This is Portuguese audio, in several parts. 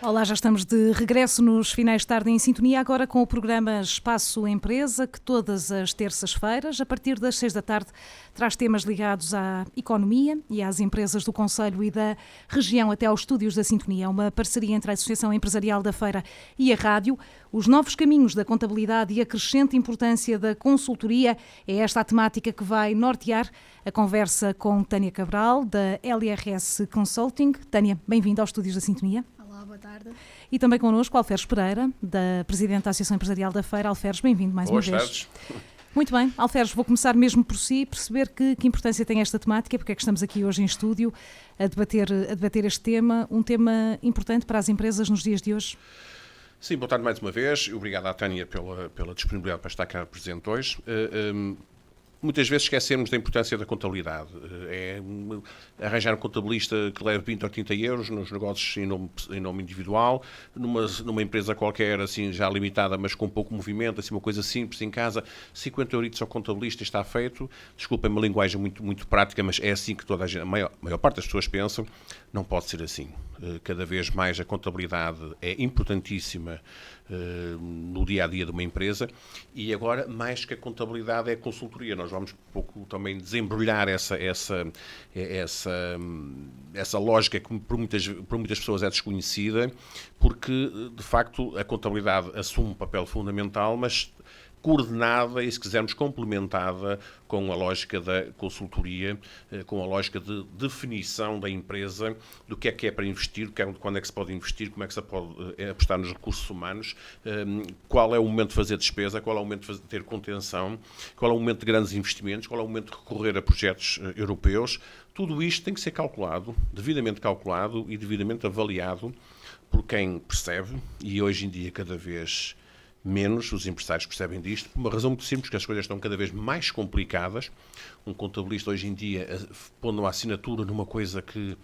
Olá, já estamos de regresso nos finais de tarde em sintonia, agora com o programa Espaço Empresa, que todas as terças-feiras, a partir das 6 da tarde, traz temas ligados à economia e às empresas do concelho e da região até aos estúdios da Sintonia. É uma parceria entre a Associação Empresarial da Feira e a Rádio. Os novos caminhos da contabilidade e a crescente importância da consultoria é esta a temática que vai nortear a conversa com Tânia Cabral, da LRS Consulting. Tânia, bem-vinda aos estúdios da Sintonia. Boa tarde. E também connosco Alferes Pereira, da Presidente da Associação Empresarial da Feira. Alferes, bem-vindo mais uma vez. Boas tardes. Muito bem, Alferes, vou começar mesmo por si, perceber que importância tem esta temática, porque é que estamos aqui hoje em estúdio a debater este tema, um tema importante para as empresas nos dias de hoje. Sim, boa tarde mais uma vez. Obrigado à Tânia pela disponibilidade para estar cá presente hoje. Muitas vezes esquecemos da importância da contabilidade. É arranjar um contabilista que leve 20 ou 30 euros nos negócios em nome individual, numa empresa qualquer, assim, já limitada, mas com pouco movimento, assim, uma coisa simples em casa, 50 euritos ao contabilista está feito. Desculpem uma linguagem muito prática, mas é assim que toda a gente, a maior parte das pessoas pensam. Não pode ser assim. Cada vez mais a contabilidade é importantíssima no dia-a-dia de uma empresa e agora, mais que a contabilidade, é a consultoria. Nós vamos um pouco também desembrulhar essa lógica que por muitas pessoas é desconhecida, porque, de facto, a contabilidade assume um papel fundamental, mas coordenada e, se quisermos, complementada com a lógica da consultoria, com a lógica de definição da empresa, do que é para investir, quando é que se pode investir, como é que se pode apostar nos recursos humanos, qual é o momento de fazer despesa, qual é o momento de ter contenção, qual é o momento de grandes investimentos, qual é o momento de recorrer a projetos europeus. Tudo isto tem que ser devidamente calculado e devidamente avaliado por quem percebe, e hoje em dia cada vez menos os empresários percebem disto, por uma razão muito simples, que as coisas estão cada vez mais complicadas. Um contabilista hoje em dia, pondo uma assinatura numa coisa que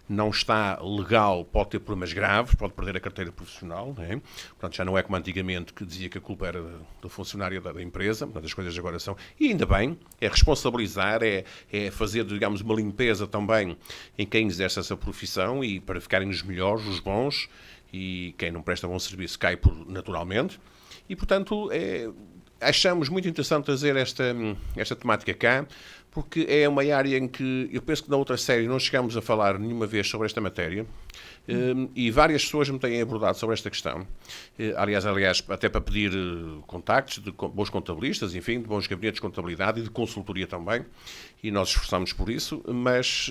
não está legal, pode ter problemas graves, pode perder a carteira profissional, não é? Portanto, já não é como antigamente, que dizia que a culpa era do funcionário da empresa. Portanto, as coisas agora são, e ainda bem, é responsabilizar, é fazer, digamos, uma limpeza também em quem exerce essa profissão, e para ficarem os melhores, os bons, e quem não presta bom serviço cai naturalmente. E, portanto, achamos muito interessante trazer esta temática cá, porque é uma área em que eu penso que na outra série não chegamos a falar nenhuma vez sobre esta matéria, e várias pessoas me têm abordado sobre esta questão. Aliás, até para pedir contactos de bons contabilistas, enfim, de bons gabinetes de contabilidade e de consultoria também, e nós esforçamos por isso, mas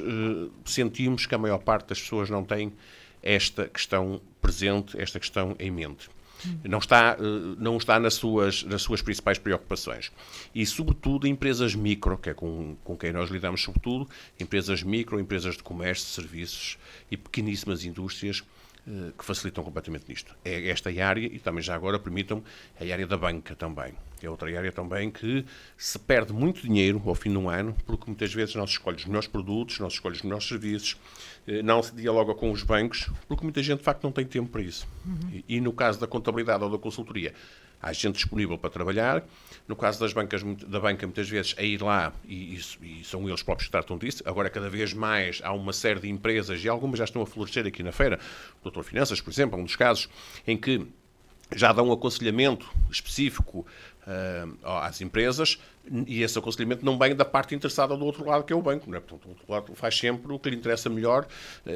sentimos que a maior parte das pessoas não tem esta questão presente, esta questão em mente. Não está nas suas principais preocupações. E, sobretudo, empresas micro, que é com quem nós lidamos, sobretudo, empresas micro, empresas de comércio, de serviços e pequeníssimas indústrias, que facilitam completamente nisto. É esta área, e também já agora permitam, a área da banca também. É outra área também que se perde muito dinheiro ao fim de um ano, porque muitas vezes não se escolhe os melhores produtos, não se escolhe os melhores serviços, não se dialoga com os bancos, porque muita gente de facto não tem tempo para isso. E no caso da contabilidade ou da consultoria, há gente disponível para trabalhar. No caso da banca, muitas vezes é ir lá e são eles próprios que tratam disso. Agora, cada vez mais, há uma série de empresas, e algumas já estão a florescer aqui na feira. O Doutor Finanças, por exemplo, é um dos casos em que já dão um aconselhamento específico às empresas, e esse aconselhamento não vem da parte interessada do outro lado, que é o banco, não é? Portanto, o outro lado faz sempre o que lhe interessa melhor,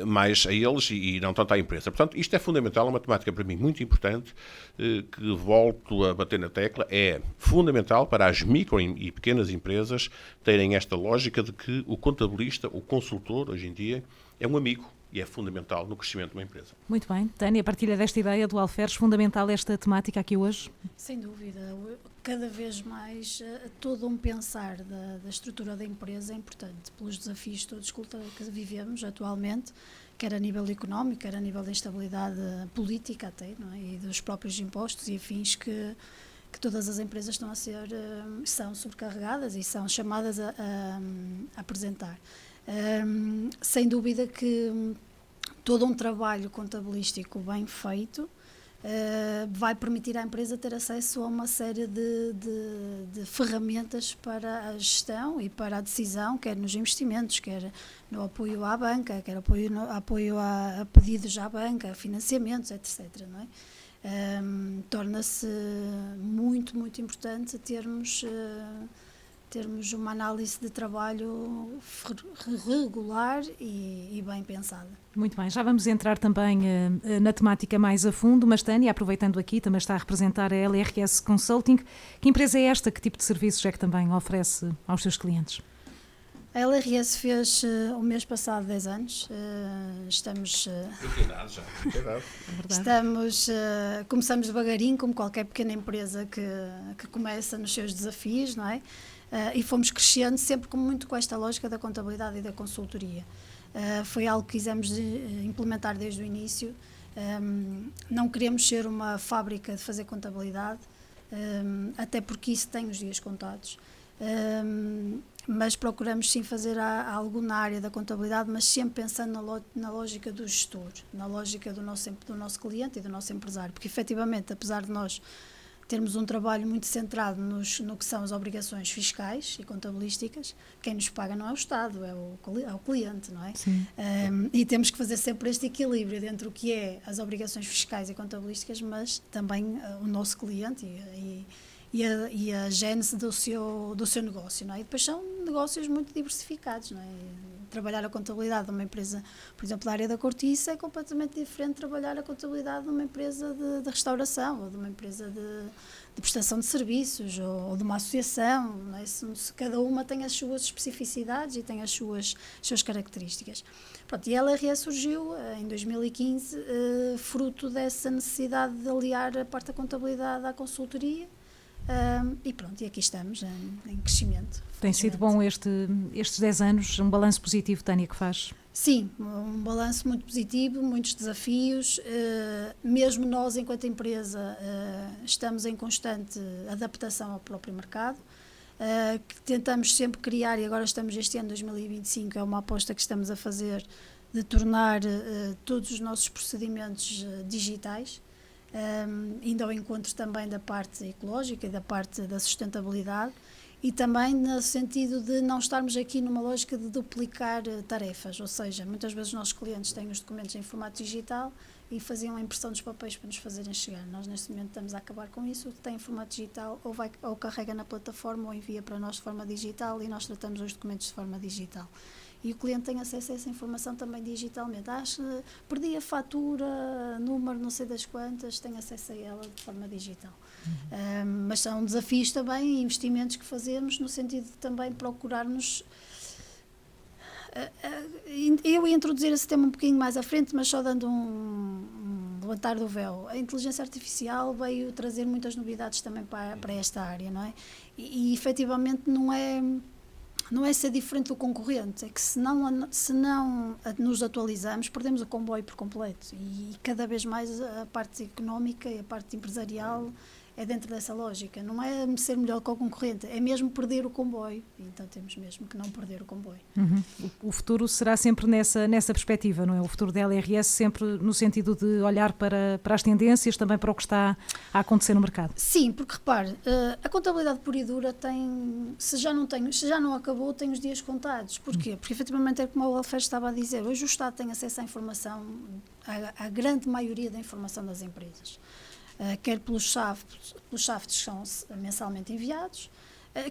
mais a eles e não tanto à empresa. Portanto, isto é fundamental, é uma temática para mim muito importante, que volto a bater na tecla, é fundamental para as micro e pequenas empresas terem esta lógica de que o contabilista, o consultor, hoje em dia, é um amigo. E é fundamental no crescimento de uma empresa. Muito bem. Tânia, partilha desta ideia do Alferes, fundamental esta temática aqui hoje? Sem dúvida. Cada vez mais todo um pensar da estrutura da empresa é importante, pelos desafios todos que vivemos atualmente, quer a nível económico, quer a nível da instabilidade política até, não é? E dos próprios impostos e afins que todas as empresas são sobrecarregadas e são chamadas a apresentar. Sem dúvida que todo um trabalho contabilístico bem feito vai permitir à empresa ter acesso a uma série de ferramentas para a gestão e para a decisão, quer nos investimentos, quer no apoio à banca, quer apoio a pedidos à banca, a financiamentos, etc. Não é? Torna-se muito, muito importante termos uma análise de trabalho regular e bem pensada. Muito bem, já vamos entrar também na temática mais a fundo, mas Tânia, aproveitando aqui, também está a representar a LRS Consulting. Que empresa é esta? Que tipo de serviços é que também oferece aos seus clientes? A LRS fez o mês passado 10 anos, começamos devagarinho, como qualquer pequena empresa que começa nos seus desafios, não é? E fomos crescendo sempre muito com esta lógica da contabilidade e da consultoria. Foi algo que quisemos implementar desde o início. Não queremos ser uma fábrica de fazer contabilidade, até porque isso tem os dias contados. Mas procuramos sim fazer algo na área da contabilidade, mas sempre pensando na lógica do gestor, na lógica do nosso cliente e do nosso empresário, porque efetivamente, apesar de nós termos um trabalho muito centrado no que são as obrigações fiscais e contabilísticas, quem nos paga não é o Estado, é o cliente, não é? Sim. E temos que fazer sempre este equilíbrio entre o que é as obrigações fiscais e contabilísticas, mas também o nosso cliente e a gênese do seu negócio, não é? E depois são negócios muito diversificados, não é? Trabalhar a contabilidade de uma empresa, por exemplo, da área da cortiça, é completamente diferente de trabalhar a contabilidade de uma empresa de restauração, ou de uma empresa de prestação de serviços, ou de uma associação, não é? Cada uma tem as suas especificidades e tem as suas características. Pronto, e a LRS surgiu em 2015, fruto dessa necessidade de aliar a parte da contabilidade à consultoria. E pronto, e aqui estamos em crescimento. Tem sido bom estes 10 anos, um balanço positivo, Tânia, que faz? Sim, um balanço muito positivo, muitos desafios, mesmo nós enquanto empresa estamos em constante adaptação ao próprio mercado, que tentamos sempre criar, e agora estamos este ano 2025, é uma aposta que estamos a fazer de tornar todos os nossos procedimentos digitais, indo ao encontro também da parte ecológica e da parte da sustentabilidade, e também no sentido de não estarmos aqui numa lógica de duplicar tarefas, ou seja, muitas vezes os nossos clientes têm os documentos em formato digital e faziam a impressão dos papéis para nos fazerem chegar. Nós neste momento estamos a acabar com isso, o que tem em formato digital ou carrega na plataforma ou envia para nós de forma digital e nós tratamos os documentos de forma digital. E o cliente tem acesso a essa informação também digitalmente. Perdi a fatura, número não sei das quantas, tem acesso a ela de forma digital. Mas são desafios também, investimentos que fazemos no sentido de também procurarmos... Eu ia introduzir esse tema um bocadinho mais à frente, mas só dando um levantar do véu. A inteligência artificial veio trazer muitas novidades também para esta área, não é? E efetivamente não é ser diferente do concorrente, é que se não nos atualizamos, perdemos o comboio por completo e cada vez mais a parte económica e a parte empresarial é dentro dessa lógica. Não é ser melhor que o concorrente, é mesmo perder o comboio. Então temos mesmo que não perder o comboio. O futuro será sempre nessa perspectiva, não é? O futuro da LRS sempre no sentido de olhar para as tendências, também para o que está a acontecer no mercado. Sim, porque repare, a contabilidade pura e dura se já não acabou, tem os dias contados. Porquê? Porque efetivamente é como o Alfer estava a dizer, hoje o Estado tem acesso à informação, à grande maioria da informação das empresas. Quer pelos shafts que são mensalmente enviados,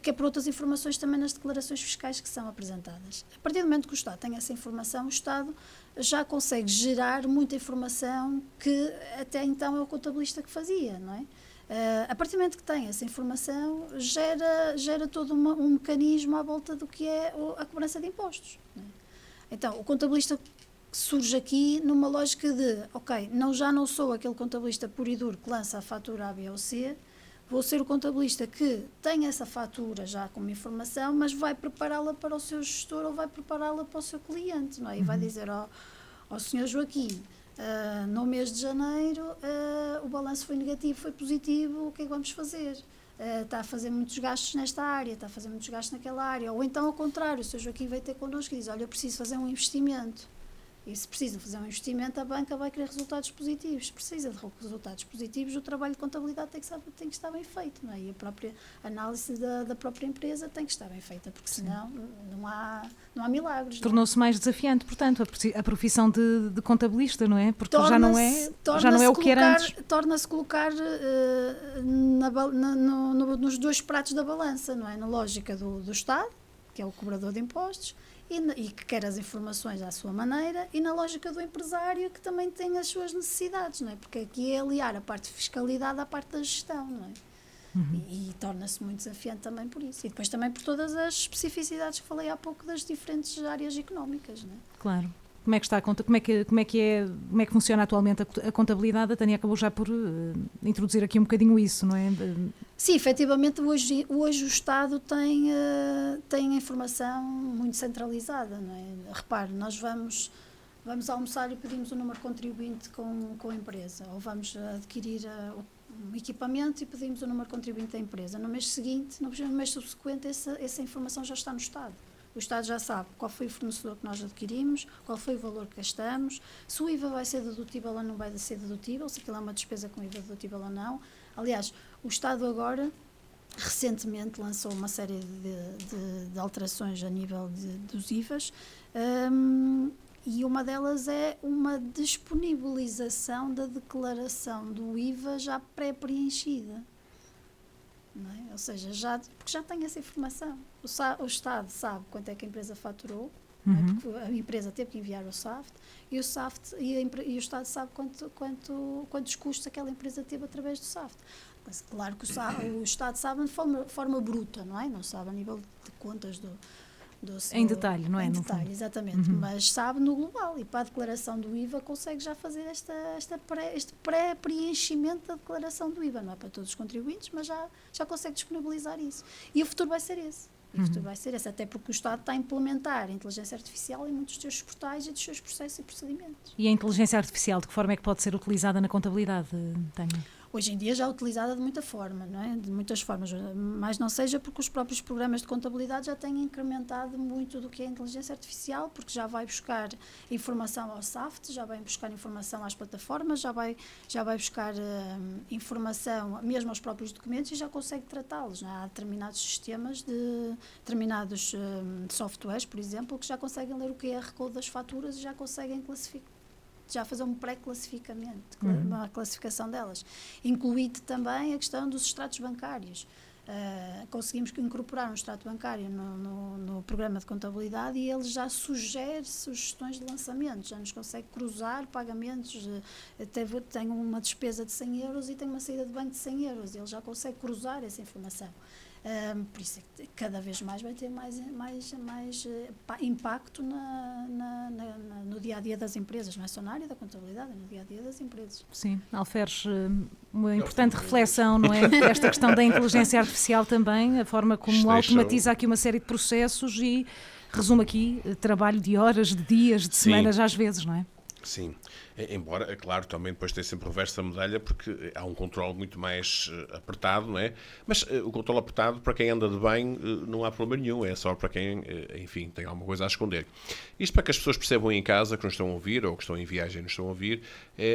quer por outras informações também nas declarações fiscais que são apresentadas. A partir do momento que o Estado tem essa informação, o Estado já consegue gerar muita informação que até então é o contabilista que fazia, não é? A partir do momento que tem essa informação, gera todo um mecanismo à volta do que é a cobrança de impostos, não é? Então, o contabilista surge aqui numa lógica de, já não sou aquele contabilista puro e duro que lança a fatura A, B ou C, vou ser o contabilista que tem essa fatura já como informação, mas vai prepará-la para o seu gestor ou vai prepará-la para o seu cliente, não é? E vai dizer ao Sr. Joaquim, no mês de janeiro o balanço foi negativo, foi positivo, o que é que vamos fazer? Está a fazer muitos gastos nesta área, está a fazer muitos gastos naquela área, ou então ao contrário, o Sr. Joaquim veio ter connosco e diz, olha, eu preciso fazer um investimento. E se precisa fazer um investimento, a banca vai querer resultados positivos. Se precisa de resultados positivos, o trabalho de contabilidade tem que estar bem feito, não é? E a própria análise da própria empresa tem que estar bem feita, porque senão não há milagres. Tornou-se mais desafiante, portanto, a profissão de contabilista, não é? Porque já não é o que era antes. Torna-se colocar nos dois pratos da balança, não é? Na lógica do Estado, que é o cobrador de impostos, e que quer as informações à sua maneira, e na lógica do empresário, que também tem as suas necessidades, não é? Porque aqui é aliar a parte de fiscalidade à parte da gestão, não é? E torna-se muito desafiante também por isso. E depois também por todas as especificidades que falei há pouco das diferentes áreas económicas, não é? Claro. Como é que está como é que funciona atualmente a contabilidade? A Tânia acabou já por introduzir aqui um bocadinho isso, não é? Sim, efetivamente hoje o Estado tem a informação muito centralizada, não é? Repare, nós vamos almoçar e pedimos o número de contribuinte com a empresa, ou vamos adquirir um equipamento e pedimos o número de contribuinte da empresa. No mês seguinte, no mês subsequente, essa informação já está no Estado. O Estado já sabe qual foi o fornecedor que nós adquirimos, qual foi o valor que gastamos, se o IVA vai ser dedutível ou não vai ser dedutível, se aquilo é uma despesa com IVA dedutível ou não. Aliás, o Estado agora, recentemente, lançou uma série de alterações a nível dos IVAs, e uma delas é uma disponibilização da declaração do IVA já pré-preenchida. Não é? Ou seja, porque já tem essa informação. O Estado sabe quanto é que a empresa faturou, não é? Porque a empresa teve que enviar o SAFT, e o Estado sabe quantos custos aquela empresa teve através do SAFT. Mas, claro que o Estado sabe de forma bruta, não é? Não sabe a nível de contas em detalhe, não é? Em detalhe, exatamente. Mas sabe no global, e para a declaração do IVA consegue já fazer este pré-preenchimento da declaração do IVA. Não é para todos os contribuintes, mas já consegue disponibilizar isso. E o futuro vai ser esse. Até porque o Estado está a implementar a inteligência artificial em muitos dos seus portais e dos seus processos e procedimentos. E a inteligência artificial, de que forma é que pode ser utilizada na contabilidade, Tânia? Hoje em dia já é utilizada de muita forma, não é? De muitas formas, mas não seja porque os próprios programas de contabilidade já têm incrementado muito do que é a inteligência artificial, porque já vai buscar informação ao SAFT, já vai buscar informação às plataformas, já vai buscar informação mesmo aos próprios documentos e já consegue tratá-los. Não é? Há determinados sistemas, determinados softwares, por exemplo, que já conseguem ler o QR Code das faturas e já conseguem já fazer um pré-classificamento, uma classificação delas. Incluído também a questão dos extratos bancários. Conseguimos incorporar um extrato bancário no programa de contabilidade e ele já sugere sugestões de lançamento, já nos consegue cruzar pagamentos. Tenho uma despesa de 100 euros e tenho uma saída de banco de 100 euros, ele já consegue cruzar essa informação. Por isso é que cada vez mais vai ter mais impacto no dia-a-dia das empresas, não é só na área da contabilidade, é no dia-a-dia das empresas. Sim, Alferes, uma importante reflexão, não é? Esta questão da inteligência artificial também, a forma como automatiza aqui uma série de processos e resume aqui trabalho de horas, de dias, de semanas às vezes, não é? Sim, embora, é claro, também depois tem sempre o reverso da medalha, porque há um controle muito mais apertado, não é? Mas o controle apertado, para quem anda de bem, não há problema nenhum, é só para quem, enfim, tem alguma coisa a esconder. Isto para que as pessoas percebam em casa, que nos estão a ouvir, ou que estão em viagem e nos estão a ouvir,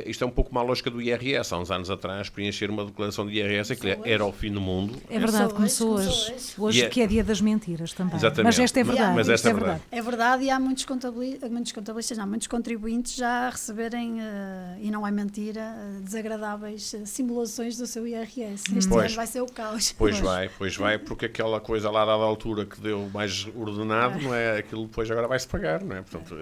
isto é um pouco uma lógica do IRS. Há uns anos atrás, preencher uma declaração de IRS, que era o fim do mundo. É verdade, começou hoje. Hoje que é dia das mentiras também. Exatamente. Mas esta é verdade. Mas esta é verdade. É verdade, e há muitos contribuintes já a receberem, e não é mentira, desagradáveis simulações do seu IRS. Este ano vai ser o caos. Pois vai, porque aquela coisa lá dada altura que deu mais ordenado, não é? Aquilo depois agora vai-se pagar, não é? Portanto,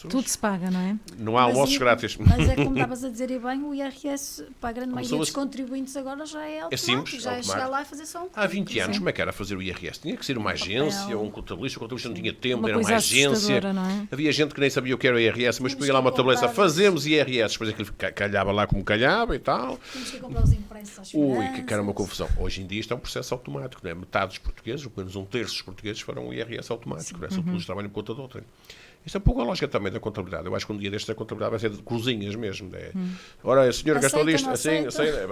tudo se paga, não é? Não há almoços grátis. Mas é como estavas a dizer, e bem, o IRS para a grande maioria dos contribuintes agora já é automático, simples, já é chegar lá e fazer só um. Há 20 anos, como é que era fazer o IRS? Tinha que ser uma agência ou um contabilista, o contabilista não tinha tempo, uma era uma agência. Não é? Havia gente que nem sabia o que era o IRS, mas peguei lá uma tabeleta, fazemos IRS, depois aquilo calhava lá como calhava e tal. Tínhamos que comprar os impressos às finanças. Que era uma confusão. Hoje em dia isto é um processo automático, não é? Metade dos portugueses, ou pelo menos um terço dos portugueses, farão o IRS automático, não é? São todos trabalham por conta de outra. Isso é um pouco a lógica também da contabilidade. Eu acho que um dia deste a contabilidade vai ser de cozinhas mesmo. Ora, a senhora gastou disto, assim,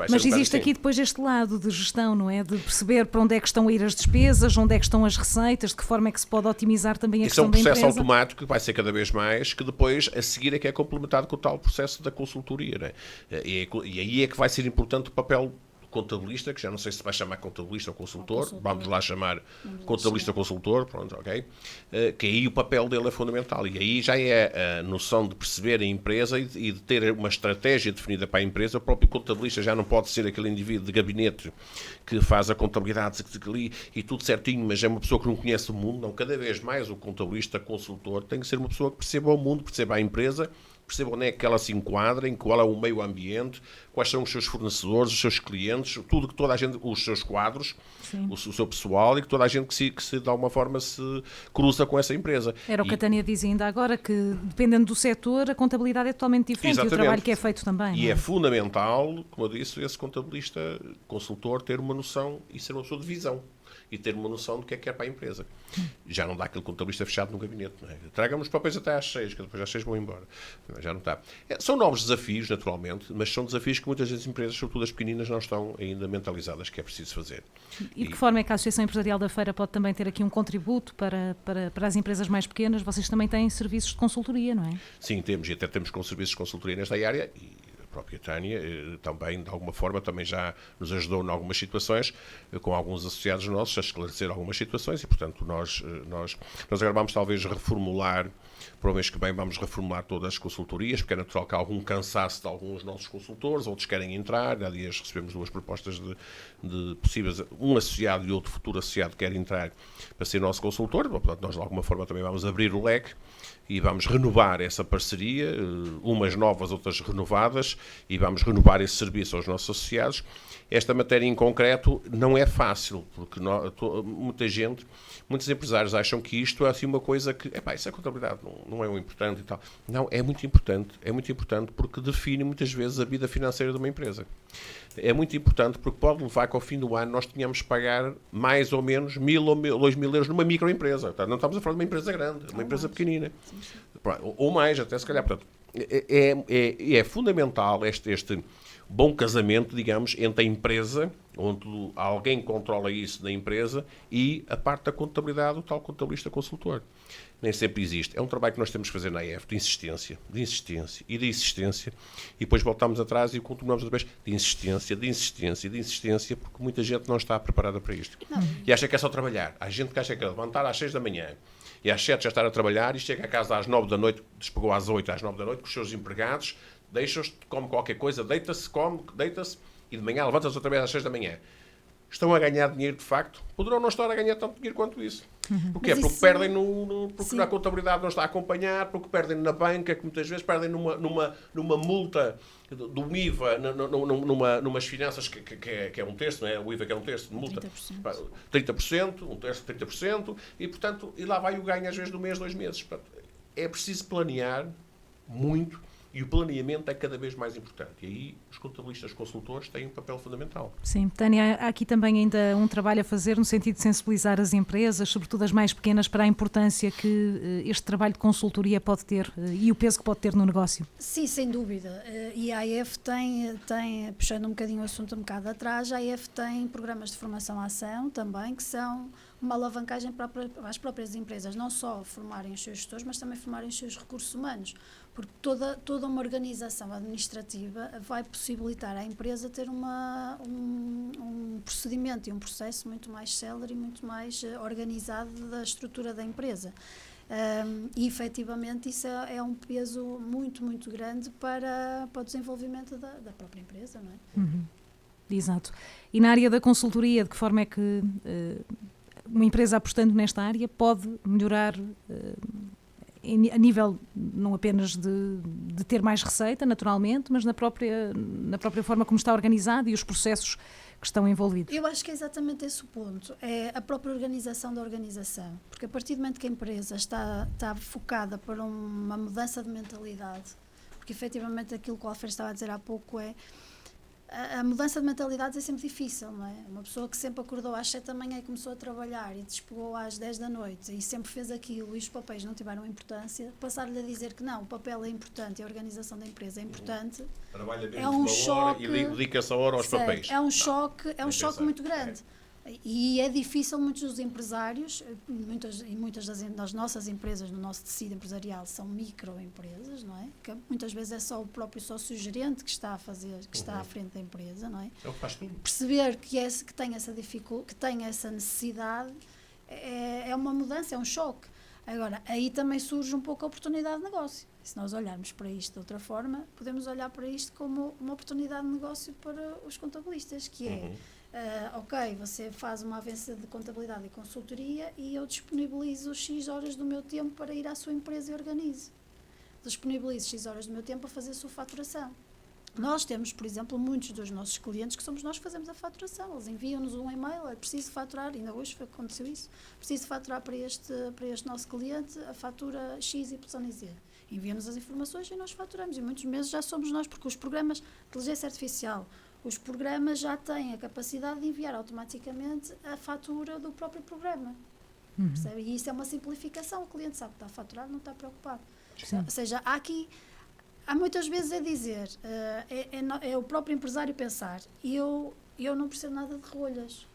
Mas existe aqui depois este lado de gestão, não é? De perceber para onde é que estão a ir as despesas, onde é que estão as receitas, de que forma é que se pode otimizar também a questão da empresa. Isso é um processo automático que vai ser cada vez mais, que depois, a seguir, é que é complementado com o tal processo da consultoria. Não é? E aí é que vai ser importante o papel contabilista, que já não sei se vai chamar contabilista ou consultor, vamos lá chamar contabilista consultor, pronto, ok? Que aí o papel dele é fundamental. E aí já é a noção de perceber a empresa e de ter uma estratégia definida para a empresa. O próprio contabilista já não pode ser aquele indivíduo de gabinete que faz a contabilidade e tudo certinho, mas é uma pessoa que não conhece o mundo. Não, cada vez mais o contabilista consultor tem que ser uma pessoa que perceba o mundo, perceba a empresa, perceba onde é que ela se enquadra, em qual é o meio ambiente, quais são os seus fornecedores, os seus clientes, tudo que toda a gente, os seus quadros, o seu pessoal, e que toda a gente que se de alguma forma se cruza com essa empresa. Era o que a Tânia dizia ainda agora, que dependendo do setor, a contabilidade é totalmente diferente. Exatamente. E o trabalho que é feito também. E é fundamental, como eu disse, esse contabilista, consultor, ter uma noção e ser uma pessoa de visão. E ter uma noção do que é que quer para a empresa. Já não dá aquele contabilista fechado no gabinete. Não é? Traga-me os papéis até às 6, que depois às 6 vão embora. Já não está. São novos desafios, naturalmente, mas são desafios que muitas das empresas, sobretudo as pequeninas, não estão ainda mentalizadas que é preciso fazer. E de que forma é que a Associação Empresarial da Feira pode também ter aqui um contributo para as empresas mais pequenas? Vocês também têm serviços de consultoria, não é? Sim, temos. E até temos com serviços de consultoria nesta área. E a própria Tânia também, de alguma forma, também já nos ajudou em algumas situações, com alguns associados nossos, a esclarecer algumas situações e, portanto, nós agora vamos talvez reformular, para o mês que vem vamos reformular todas as consultorias, porque é natural que há algum cansaço de alguns nossos consultores, outros querem entrar. Há dias recebemos 2 propostas de possíveis, um associado e outro futuro associado quer entrar para ser nosso consultor. Portanto, nós de alguma forma também vamos abrir o leque e vamos renovar essa parceria, umas novas, outras renovadas, e vamos renovar esse serviço aos nossos associados. Esta matéria em concreto não é fácil, porque muitos empresários acham que isto é assim uma coisa que, isso é contabilidade, não é o importante e tal. Não, é muito importante porque define muitas vezes a vida financeira de uma empresa. É muito importante porque pode levar que ao fim do ano nós tenhamos que pagar mais ou menos 1.000 ou 2.000 euros numa microempresa. Não estamos a falar de uma empresa grande, uma empresa pequenina. Ou mais, até se calhar. Portanto, é fundamental este bom casamento, digamos, entre a empresa, onde alguém controla isso na empresa, e a parte da contabilidade, o tal contabilista consultor. Nem sempre existe. É um trabalho que nós temos que fazer na AEF, de insistência, e depois voltamos atrás e continuamos outra vez de insistência, porque muita gente não está preparada para isto. Não. E acha que é só trabalhar. Há gente que acha que é levantar às 6 da manhã e às 7 já estar a trabalhar e chega a casa às 9 da noite, despegou às 8, às 9 da noite, com os seus empregados, deixa-os, come qualquer coisa, deita-se, e de manhã levanta-se outra vez às 6 da manhã. Estão a ganhar dinheiro de facto? Poderão não estar a ganhar tanto dinheiro quanto isso. Porquê? Porque perdem porque na contabilidade não está a acompanhar, porque perdem na banca, que muitas vezes perdem numa multa do IVA, numas finanças que é um terço, não é? O IVA que é um terço de multa. 30%, um terço de 30%, e portanto, e lá vai o ganho às vezes do mês, 2 meses. Portanto, é preciso planear muito. E o planeamento é cada vez mais importante. E aí os contabilistas consultores têm um papel fundamental. Sim, Tânia, há aqui também ainda um trabalho a fazer no sentido de sensibilizar as empresas, sobretudo as mais pequenas, para a importância que este trabalho de consultoria pode ter e o peso que pode ter no negócio. Sim, sem dúvida. E a AEF tem, puxando um bocadinho o assunto um bocado atrás, a AEF tem programas de formação à ação também, que são uma alavancagem para as próprias empresas, não só formarem os seus gestores, mas também formarem os seus recursos humanos, porque toda uma organização administrativa vai possibilitar à empresa ter um procedimento e um processo muito mais célere e muito mais organizado da estrutura da empresa. E efetivamente isso é um peso muito, muito grande para o desenvolvimento da própria empresa, não é? Uhum. Exato. E na área da consultoria, de que forma é que uma empresa apostando nesta área pode melhorar a nível não apenas de ter mais receita, naturalmente, mas na própria forma como está organizado e os processos que estão envolvidos? Eu acho que é exatamente esse o ponto, é a própria organização da organização, porque a partir do momento que a empresa está focada para uma mudança de mentalidade, porque efetivamente aquilo que o Alfredo estava a dizer há pouco a mudança de mentalidades é sempre difícil, não é? Uma pessoa que sempre acordou às 7 da manhã e começou a trabalhar e despegou às 10 da noite e sempre fez aquilo e os papéis não tiveram importância, passar-lhe a dizer que não, o papel é importante e a organização da empresa é importante, Trabalha é um choque, e dedica-se a hora aos papéis. É um choque muito grande. E é difícil, muitos dos empresários, muitas das nossas empresas, no nosso tecido empresarial, são microempresas, não é? Que muitas vezes é só o próprio sócio-gerente que está a fazer, que está à frente da empresa, não é? É o que faz tudo. Perceber que tem essa dificuldade, que tem essa necessidade, é uma mudança, é um choque. Agora, aí também surge um pouco a oportunidade de negócio. Se nós olharmos para isto de outra forma, podemos olhar para isto como uma oportunidade de negócio para os contabilistas, que é ok, você faz uma avança de contabilidade e consultoria e eu disponibilizo X horas do meu tempo para ir à sua empresa e organizo. Disponibilizo X horas do meu tempo para fazer a sua faturação. Nós temos, por exemplo, muitos dos nossos clientes que somos nós que fazemos a faturação. Eles enviam-nos um e-mail, preciso faturar, ainda hoje aconteceu isso, preciso faturar para este nosso cliente a fatura X, Y e Z. Enviam-nos as informações e nós faturamos. E muitos meses já somos nós, porque os programas de inteligência artificial, os programas já têm a capacidade de enviar automaticamente a fatura do próprio programa. Percebe? E isso é uma simplificação. O cliente sabe que está a faturar, não está preocupado. Sim. Ou seja, há muitas vezes a dizer, é o próprio empresário pensar, eu não percebo nada de rolhas,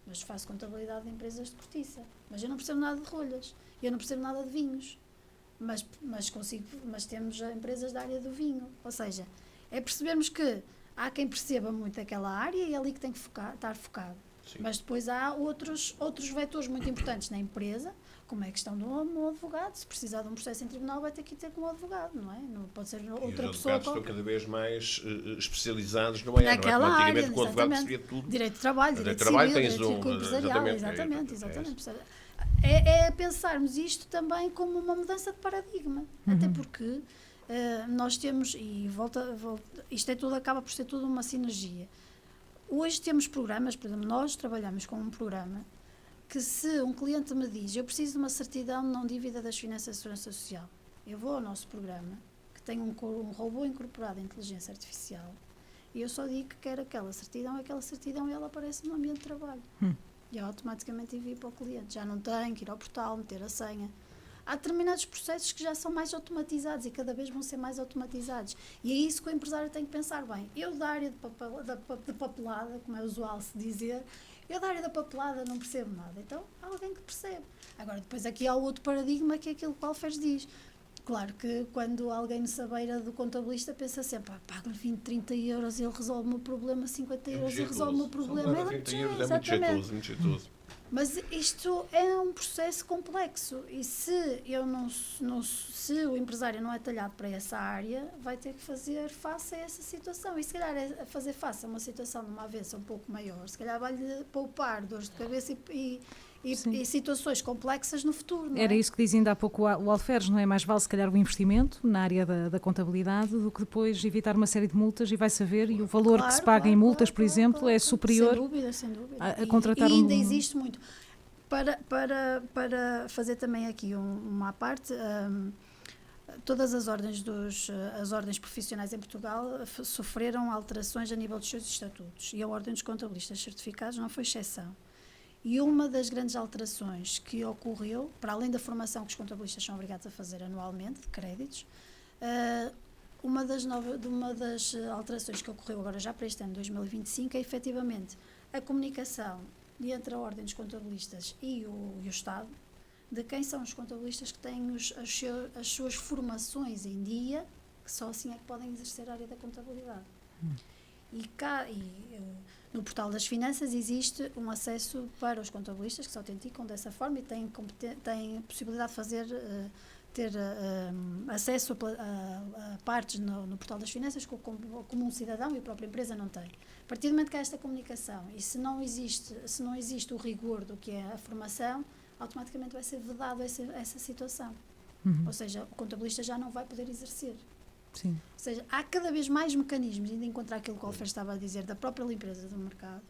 mas faço contabilidade de empresas de cortiça, mas eu não percebo nada de rolhas, eu não percebo nada de vinhos, mas temos empresas da área do vinho. Ou seja, é percebermos que há quem perceba muito aquela área e é ali que tem que estar focado. Sim. Mas depois há outros vetores muito importantes na empresa, como é a questão do advogado. Se precisar de um processo em tribunal, vai ter que ir ter com um advogado, não é? Não pode ser outra pessoa. Os advogados estão cada vez mais especializados numa área. Naquela área, antigamente, o advogado percebia tudo. Direito de trabalho, direito civil, direito empresarial, exatamente. É pensarmos isto também como uma mudança de paradigma, até porque nós temos, e isto tudo acaba por ser tudo uma sinergia. Hoje temos programas, por exemplo, nós trabalhamos com um programa que, se um cliente me diz eu preciso de uma certidão de não dívida das finanças de segurança social, eu vou ao nosso programa, que tem um robô incorporado em inteligência artificial, e eu só digo que quero aquela certidão e ela aparece no ambiente de trabalho. E eu automaticamente envio para o cliente. Já não tenho que ir ao portal, meter a senha. Há determinados processos que já são mais automatizados e cada vez vão ser mais automatizados. E é isso que o empresário tem que pensar bem. Eu da área de papelada, como é usual se dizer, eu da área da papelada não percebo nada. Então, há alguém que percebe. Agora, depois aqui há o outro paradigma, que é aquilo que o Alferes diz. Claro que quando alguém nos beira do contabilista pensa sempre, pago-lhe 20, 30 euros e ele resolve o meu problema, 50 euros e resolve o meu problema. 30 euros é muito jeitoso. Mas isto é um processo complexo e se o empresário não é talhado para essa área, vai ter que fazer face a essa situação. E se calhar fazer face a uma situação de uma avança um pouco maior, se calhar vai-lhe poupar dores de cabeça e situações complexas no futuro. Não é? Era isso que dizia ainda há pouco o Alferes, não é? Mais vale se calhar o investimento na área da contabilidade do que depois evitar uma série de multas e vai saber, e o valor que se paga em multas, por exemplo, é superior sem dúvida. A contratar e ainda existe muito. Para fazer também aqui uma parte, todas as ordens profissionais em Portugal sofreram alterações a nível dos seus estatutos e a Ordem dos Contabilistas Certificados não foi exceção. E uma das grandes alterações que ocorreu, para além da formação que os contabilistas são obrigados a fazer anualmente, de créditos, uma das alterações que ocorreu agora já para este ano, 2025, é efetivamente a comunicação entre a Ordem dos Contabilistas e o Estado, de quem são os contabilistas que têm as suas formações em dia, que só assim é que podem exercer a área da contabilidade. No portal das finanças existe um acesso para os contabilistas que se autenticam dessa forma e têm a possibilidade de ter acesso a partes no portal das finanças como um cidadão e a própria empresa não tem. A partir do momento que há esta comunicação e se não existe o rigor do que é a formação, automaticamente vai ser vedado essa situação. Ou seja, o contabilista já não vai poder exercer. Sim. Ou seja, há cada vez mais mecanismos, e de encontrar aquilo que o Alferes estava a dizer, da própria limpeza do mercado,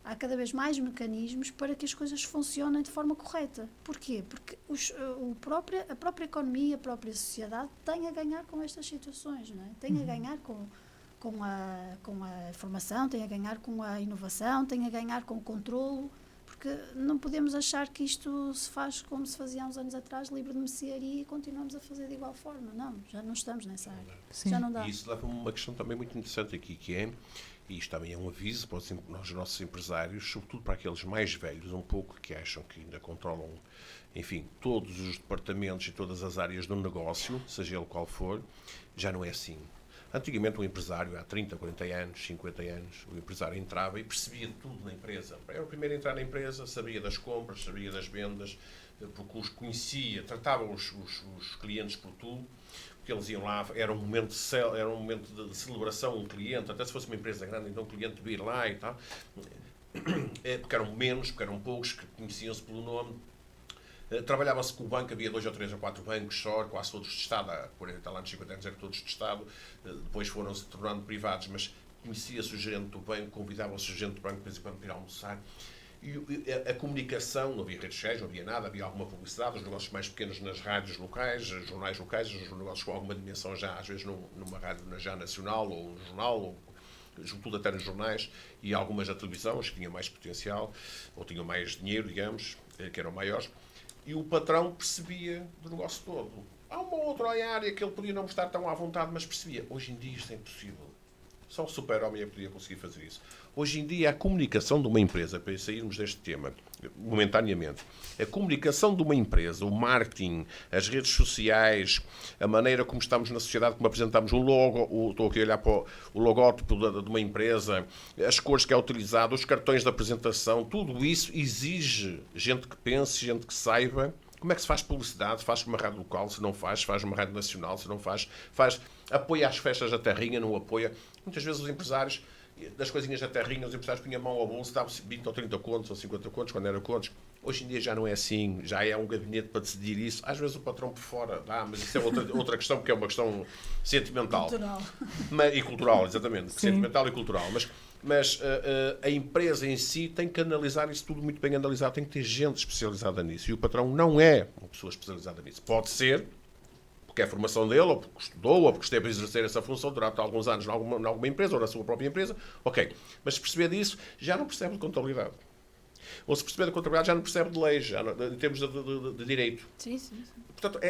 há cada vez mais mecanismos para que as coisas funcionem de forma correta. Porquê? Porque a própria economia, a própria sociedade tem a ganhar com estas situações, não é? Tem a ganhar com a formação, tem a ganhar com a inovação, tem a ganhar com o controlo, porque não podemos achar que isto se faz como se fazia há uns anos atrás, livre de mercearia, e continuamos a fazer de igual forma. Não, já não estamos nessa área. Sim. Já não dá. E isso leva a uma questão também muito interessante aqui, que é, e isto também é um aviso para os nossos empresários, sobretudo para aqueles mais velhos, um pouco, que acham que ainda controlam, enfim, todos os departamentos e todas as áreas do negócio, seja ele qual for, já não é assim. Antigamente o empresário, há 30, 40 anos, 50 anos, o empresário entrava e percebia tudo na empresa. Era o primeiro a entrar na empresa, sabia das compras, sabia das vendas, porque os conhecia, tratava os clientes por tu, porque eles iam lá, era um momento de celebração, um cliente, até se fosse uma empresa grande, então o cliente vir lá e tal, porque eram menos, porque eram poucos, que conheciam-se pelo nome. Trabalhava-se com o banco, havia 2 ou 3 ou 4 bancos só, quase todos de Estado, há 40 anos, 50 anos eram todos de Estado, depois foram-se tornando privados, mas conhecia-se o gerente do banco, convidava-se o gerente do banco para ir almoçar. E a comunicação, não havia redes sociais, não havia nada, havia alguma publicidade, os negócios mais pequenos nas rádios locais, jornais locais, os negócios com alguma dimensão já, às vezes numa rádio já nacional, ou no jornal, ou tudo até nos jornais, e algumas na televisão, as que tinham mais potencial, ou tinham mais dinheiro, digamos, que eram maiores. E o patrão percebia do negócio todo. Há uma outra área que ele podia não estar tão à vontade, mas percebia. Hoje em dia isto é impossível. Só o super-homem podia conseguir fazer isso. Hoje em dia a comunicação de uma empresa, para sairmos deste tema, momentaneamente, a comunicação de uma empresa, o marketing, as redes sociais, a maneira como estamos na sociedade, como apresentamos um logo, estou aqui a olhar para o logótipo de uma empresa, as cores que é utilizado, os cartões de apresentação, tudo isso exige gente que pense, gente que saiba. Como é que se faz publicidade? Faz uma rádio local, se não faz uma rádio nacional, se não faz apoia as festas da terrinha, não apoia. Muitas vezes os empresários, das coisinhas da terrinha, os empresários punham a mão ao bolso, davam 20 ou 30 contos ou 50 contos, quando era contos. Hoje em dia já não é assim, já é um gabinete para decidir isso. Às vezes o patrão por fora dá, mas isso é outra questão, porque é uma questão sentimental. Cultural. E cultural, exatamente. Sim. Sentimental e cultural. Mas a empresa em si tem que analisar isso tudo muito bem analisado, tem que ter gente especializada nisso. E o patrão não é uma pessoa especializada nisso. Pode ser, porque é a formação dele, ou porque estudou, ou porque esteve a exercer essa função durante alguns anos em alguma empresa, ou na sua própria empresa. Ok. Mas se perceber disso, já não percebe de contabilidade. Ou se perceber de contabilidade, já não percebe de leis, em termos de direito. Sim, sim, sim. Portanto,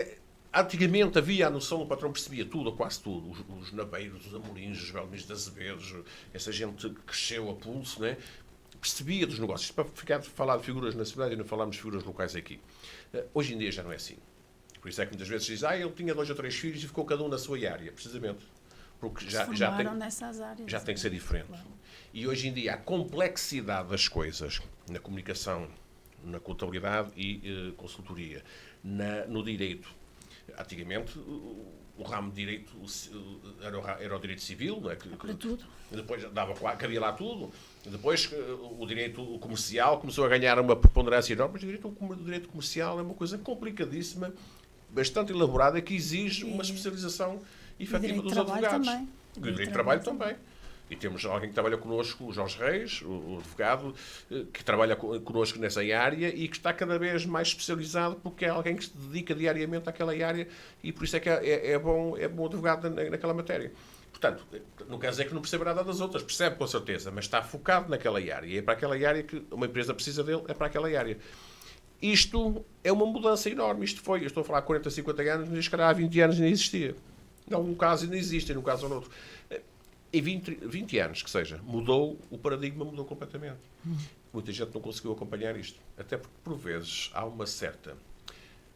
antigamente havia a noção, o patrão percebia tudo, ou quase tudo. Os naveiros, os amorinhos, os belmins de Azevedos, essa gente que cresceu a pulso, né? Percebia dos negócios. Para ficar a falar de figuras na cidade, e não falamos de figuras locais aqui. Hoje em dia já não é assim. Por isso é que muitas vezes se diz, ele tinha 2 ou 3 filhos e ficou cada um na sua área, precisamente. Porque já tem que ser diferente. Claro. E hoje em dia a complexidade das coisas, na comunicação, na contabilidade e consultoria, no direito. Antigamente, o ramo de direito era o direito civil, não é? Para tudo. Depois cabia lá tudo. Depois o direito comercial começou a ganhar uma preponderância enorme, mas o direito comercial é uma coisa complicadíssima, bastante elaborada, que exige uma especialização efetiva dos advogados. Também. E o direito de trabalho também. E temos alguém que trabalha connosco, o Jorge Reis, o advogado, que trabalha connosco nessa área e que está cada vez mais especializado, porque é alguém que se dedica diariamente àquela área e por isso é que é bom advogado naquela matéria. Portanto, não quer dizer que não perceba nada das outras, percebe com certeza, mas está focado naquela área. E é para aquela área que uma empresa precisa dele, é para aquela área. Isto é uma mudança enorme. Eu estou a falar há 40, 50 anos, mas isto há 20 anos não existia. Num caso ainda existe, num caso ou noutro. Em 20 anos, que seja, o paradigma mudou completamente. Muita gente não conseguiu acompanhar isto. Até porque, por vezes, há uma certa,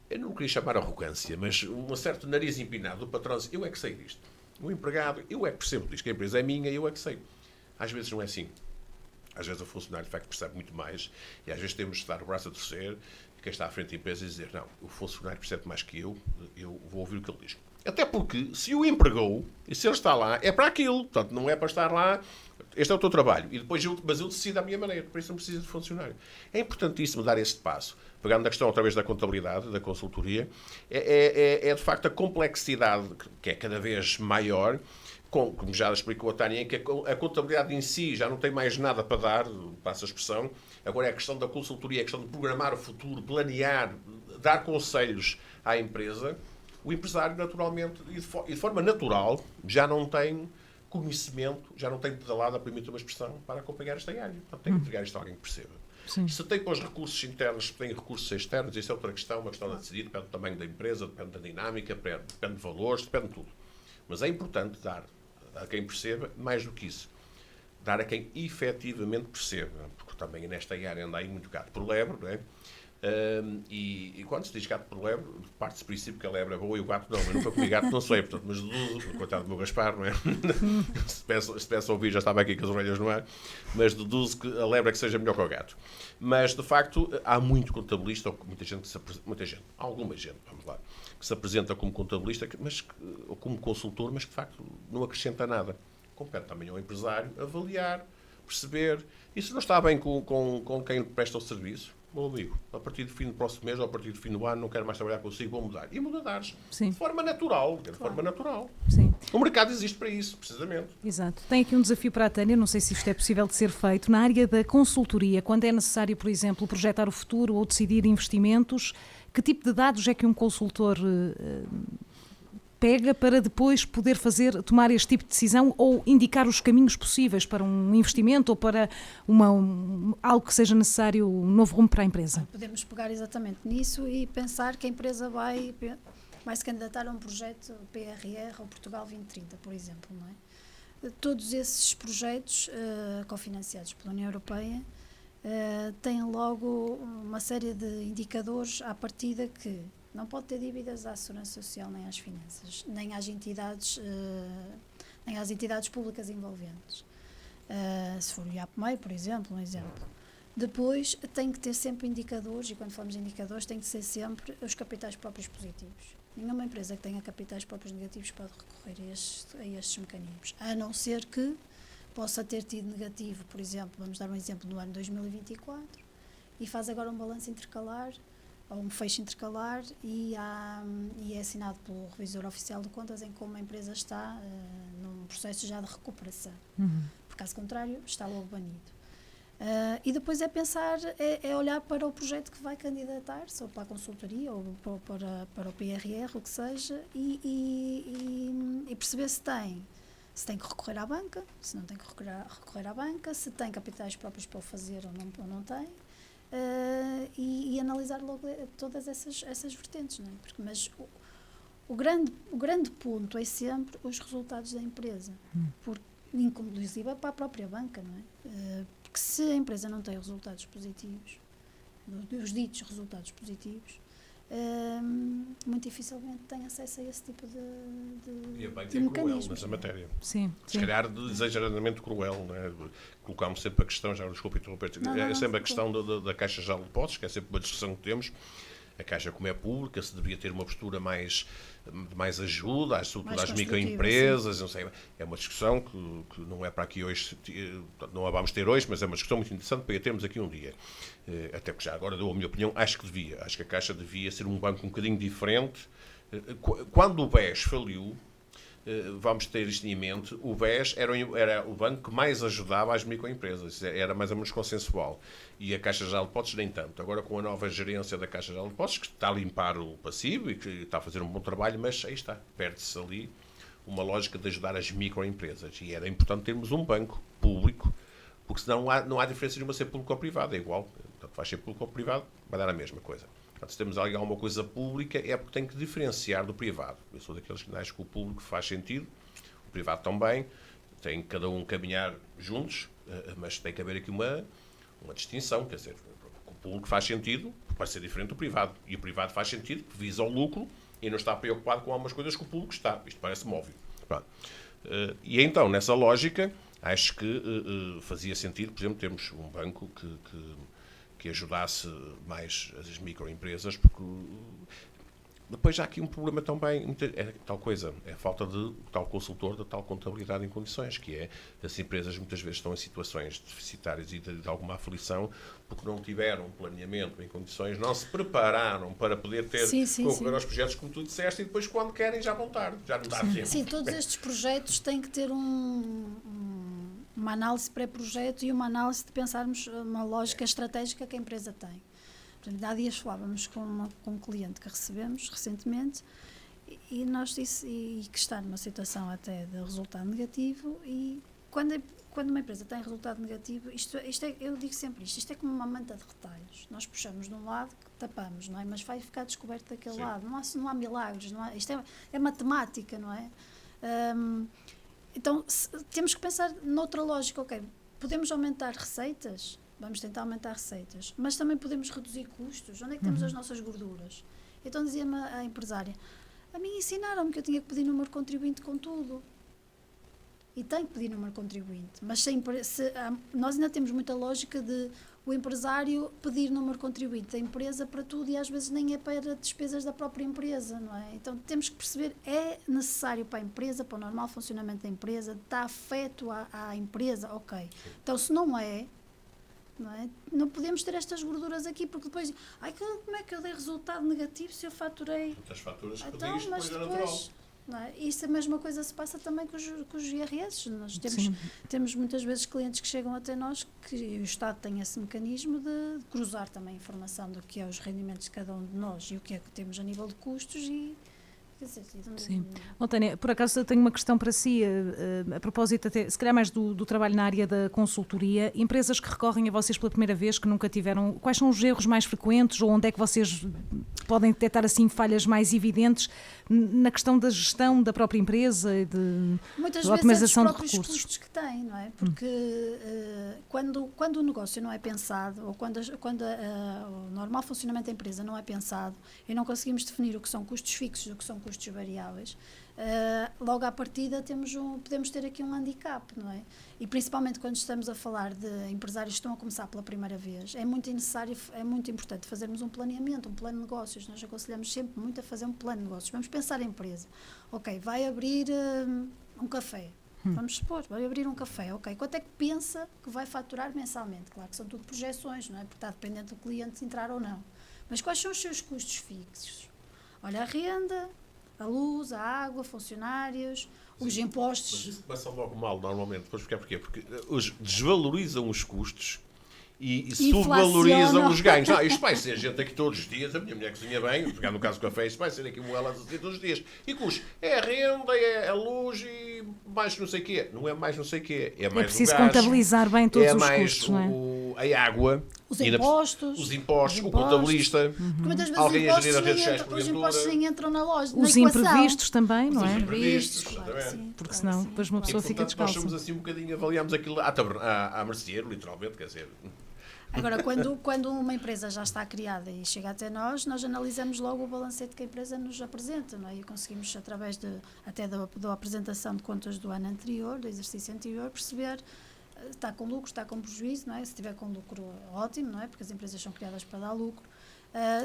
eu não queria chamar arrogância, mas um certo nariz empinado do patrão. Eu é que sei disto. O empregado, eu é que percebo disto. Que a empresa é minha, eu é que sei. Às vezes não é assim. Às vezes o funcionário, de facto, percebe muito mais e às vezes temos de dar o braço a torcer e quem está à frente da empresa e dizer, não, o funcionário percebe mais que eu vou ouvir o que ele diz. Até porque, se o empregou, e se ele está lá, é para aquilo. Portanto, não é para estar lá, este é o teu trabalho. E depois mas eu decido à minha maneira, por isso não preciso de funcionário. É importantíssimo dar este passo. Pegando na questão, através da contabilidade, da consultoria, é de facto a complexidade, que é cada vez maior, como já explicou a Tânia, que a contabilidade em si já não tem mais nada para dar, passa a expressão. Agora é a questão da consultoria, é a questão de programar o futuro, planear, dar conselhos à empresa. O empresário, naturalmente, e de forma natural, já não tem conhecimento, já não tem pedalada, permite uma expressão, para acompanhar esta área. Portanto, tem que entregar isto a alguém que perceba. Sim. Se tem para os recursos internos, se tem recursos externos, isso é outra questão, uma questão a decidir, depende do tamanho da empresa, depende da dinâmica, depende de valores, depende de tudo. Mas é importante dar a quem perceba, mais do que isso, dar a quem efetivamente perceba, porque também nesta área anda aí muito gato por lebre, não é? E quando se diz gato por lebre, parte-se do princípio que a lebre é boa e o gato não. Eu nunca comi gato, não sei, portanto, mas deduzo, coitado do meu Gaspar, não é? Se peço ouvir, já estava aqui com as orelhas no ar, mas deduzo que a lebre é que seja melhor que o gato. Mas, de facto, há muito contabilista, ou alguma gente, vamos lá, que se apresenta como contabilista, ou como consultor, mas que, de facto, não acrescenta nada. Compete também ao empresário avaliar, perceber, e se não está bem com quem presta o serviço, meu amigo, a partir do fim do próximo mês ou a partir do fim do ano não quero mais trabalhar consigo, vou mudar. E mudares. Sim. De forma natural. De forma natural. Sim. O mercado existe para isso, precisamente. Exato. Tem aqui um desafio para a Tânia, não sei se isto é possível de ser feito, na área da consultoria, quando é necessário, por exemplo, projetar o futuro ou decidir investimentos, que tipo de dados é que um consultor pega para depois poder tomar este tipo de decisão ou indicar os caminhos possíveis para um investimento ou para algo que seja necessário, um novo rumo para a empresa? Podemos pegar exatamente nisso e pensar que a empresa vai se candidatar a um projeto PRR ou Portugal 2030, por exemplo, não é? Todos esses projetos cofinanciados pela União Europeia têm logo uma série de indicadores à partida que não pode ter dívidas à Segurança Social nem às finanças, nem às entidades públicas envolventes. Se for o IAPMEI, por exemplo, um exemplo. Depois, tem que ter sempre indicadores, e quando falamos de indicadores, tem que ser sempre os capitais próprios positivos. Nenhuma empresa que tenha capitais próprios negativos pode recorrer a estes mecanismos, a não ser que possa ter tido negativo, por exemplo, vamos dar um exemplo no ano 2024, e faz agora um balanço intercalar, ou um fecho intercalar, e é assinado pelo revisor oficial de contas em como a empresa está num processo já de recuperação. Por caso contrário, está logo banido. E depois é pensar, é olhar para o projeto que vai candidatar-se, ou para a consultoria, ou para o PRR, o que seja, e perceber se tem que recorrer à banca, se não tem que recorrer à banca, se tem capitais próprios para o fazer ou não tem. E analisar logo todas essas vertentes, não é? Mas o grande ponto é sempre os resultados da empresa, inclusive para a própria banca, não é? Porque se a empresa não tem resultados positivos, os ditos resultados positivos, muito dificilmente tem acesso a esse tipo de E a banca é mecanismos. cruel nessa matéria. Sim. Se calhar exageradamente cruel, não é? Colocámos sempre a questão, já desculpe interromper, é sempre a questão da Caixa Geral de Depósitos, que é sempre uma discussão que temos. A Caixa, como é pública, se devia ter uma postura mais ajuda, sobretudo às microempresas, não sei. É uma discussão que não é para aqui hoje, não a vamos ter hoje, mas é uma discussão muito interessante para termos aqui um dia. Até porque já agora dou a minha opinião, acho que a Caixa devia ser um banco um bocadinho diferente. Quando o BES faliu, vamos ter isto em mente, o BES era o banco que mais ajudava as microempresas, era mais ou menos consensual. E a Caixa Geral de Depósitos nem tanto. Agora, com a nova gerência da Caixa Geral de Depósitos, que está a limpar o passivo e que está a fazer um bom trabalho, mas aí está, perde-se ali uma lógica de ajudar as microempresas. E era importante termos um banco público, porque senão não há diferença nenhuma ser público ou privado, é igual. Portanto, vai ser público ou privado, vai dar a mesma coisa. Portanto, se temos alguma coisa pública, é porque tem que diferenciar do privado. Eu sou daqueles que acho que o público faz sentido, o privado também, tem que cada um caminhar juntos, mas tem que haver aqui uma distinção, quer dizer, o público faz sentido, vai ser diferente do privado, e o privado faz sentido, que visa o lucro e não está preocupado com algumas coisas que o público está. Isto parece-me óbvio. E então, nessa lógica, acho que fazia sentido, por exemplo, termos um banco que ajudasse mais as microempresas, porque depois há aqui um problema também, é tal coisa, é a falta de tal consultor, de tal contabilidade em condições, que é, as empresas muitas vezes estão em situações deficitárias e de alguma aflição, porque não tiveram um planeamento em condições, não se prepararam para poder concorrer aos projetos, como tu disseste, e depois quando querem já vão tarde, já não dá tempo. Sim, todos estes projetos têm que ter uma análise pré-projeto e uma análise de pensarmos uma lógica estratégica que a empresa tem. Portanto, há dias falávamos com um cliente que recebemos recentemente E nós disse, e que está numa situação até de resultado negativo, e quando uma empresa tem resultado negativo, isto é, eu digo sempre isto é como uma manta de retalhos. Nós puxamos de um lado que tapamos, não é? Mas vai ficar descoberto daquele lado. Não há milagres, não é? Isto é matemática, não é? Então, temos que pensar noutra lógica. Ok, podemos aumentar receitas? Vamos tentar aumentar receitas. Mas também podemos reduzir custos. Onde é que temos as nossas gorduras? Então, dizia-me a empresária, a mim ensinaram-me que eu tinha que pedir número contribuinte com tudo. E tenho que pedir número contribuinte. Mas nós ainda temos muita lógica de o empresário pedir número contribuinte da empresa para tudo e às vezes nem é para despesas da própria empresa, não é? Então temos que perceber, é necessário para a empresa, para o normal funcionamento da empresa, está afeto à empresa, ok. Então se não é, não podemos ter estas gorduras aqui, porque depois, como é que eu dei resultado negativo se eu faturei? As faturas que Então, pediste, mas depois é natural. não é? Isso a mesma coisa se passa também com os IRS. Nós temos muitas vezes clientes que chegam até nós que o Estado tem esse mecanismo de cruzar também a informação do que é os rendimentos de cada um de nós e o que é que temos a nível de custos e... Sim. Tânia, por acaso eu tenho uma questão para si, a propósito até, se calhar mais do trabalho na área da consultoria, empresas que recorrem a vocês pela primeira vez, que nunca tiveram, quais são os erros mais frequentes ou onde é que vocês podem detectar assim falhas mais evidentes na questão da gestão da própria empresa e muitas da otimização vezes de os próprios recursos? custos que têm, não é? Porque quando o negócio não é pensado ou quando o normal funcionamento da empresa não é pensado e não conseguimos definir o que são custos fixos e o que são custos variáveis, logo à partida podemos ter aqui um handicap, não é? E principalmente quando estamos a falar de empresários que estão a começar pela primeira vez, é muito importante fazermos um planeamento, um plano de negócios. Nós aconselhamos sempre muito a fazer um plano de negócios. Vamos pensar em empresa. Ok, vai abrir um café. Vamos supor, vai abrir um café. Ok, quanto é que pensa que vai faturar mensalmente? Claro que são tudo projeções, não é? Porque está dependente do cliente entrar ou não. Mas quais são os seus custos fixos? Olha, a renda, a luz, a água, funcionários, os impostos. Mas isso começa logo mal, normalmente. Depois porquê? Porque desvalorizam os custos e subvalorizam os ganhos. Isto vai ser gente aqui todos os dias, a minha mulher cozinha bem, pegar no caso do café, isto vai ser aqui moelas assim todos os dias. E custos, é a renda, é a luz e mais não sei o quê. Não é mais não sei o quê, é mais preciso o gás, contabilizar bem todos os custos, não é? A água, os impostos, o contabilista, muitas vezes alguém a gerir as redes sociais os impostos nem entram na loja, os imprevistos também, não é? Porque senão depois uma pessoa fica descalça. Nós somos assim um bocadinho, avaliamos aquilo à merceeiro, literalmente, quer dizer... Agora, quando uma empresa já está criada e chega até nós analisamos logo o balancete que a empresa nos apresenta, não é? E conseguimos, através até da apresentação de contas do ano anterior, do exercício anterior, perceber está com lucro, está com prejuízo, não é? Se tiver com lucro, ótimo, não é? Porque as empresas são criadas para dar lucro.